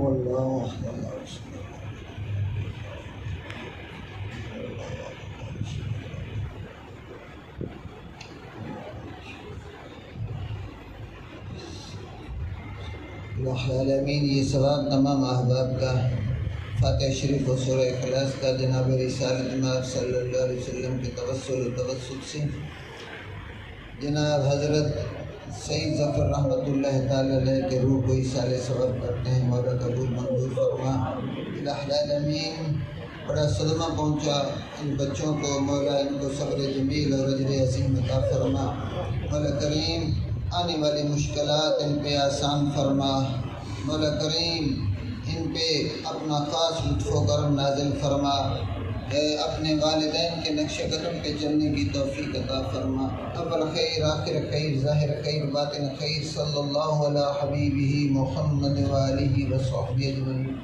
اللہ العالمین۔ یہ ثواب تمام احباب کا فاتح شریف و سورہ اخلاص کا جناب رسالت مآب صلی اللہ علیہ وسلم کے توسل و توسط سے جناب حضرت سید ظفر رحمۃ اللہ تعالی علیہ کے روح کو اصال ثواب کرتے ہیں۔ مولا قبول منظور فرما۔ الہ العالمین، بڑا صدمہ پہنچا ان بچوں کو، مولا ان کو صبر جمیل اور اجر عظیم عطا فرما۔ مولا کریم، آنے والی مشکلات ان پہ آسان فرما۔ مولا کریم، ان پہ اپنا خاص لطف و کرم نازل فرما۔ اپنے والدین کے نقش قدم پہ چلنے کی توفیق عطا فرما۔ اول خیر، آخر خیر، ظاہر خیر، باطن خیر، صلی اللہ علی حبیبہ محمد و آلہ و صحبہ اجمعین۔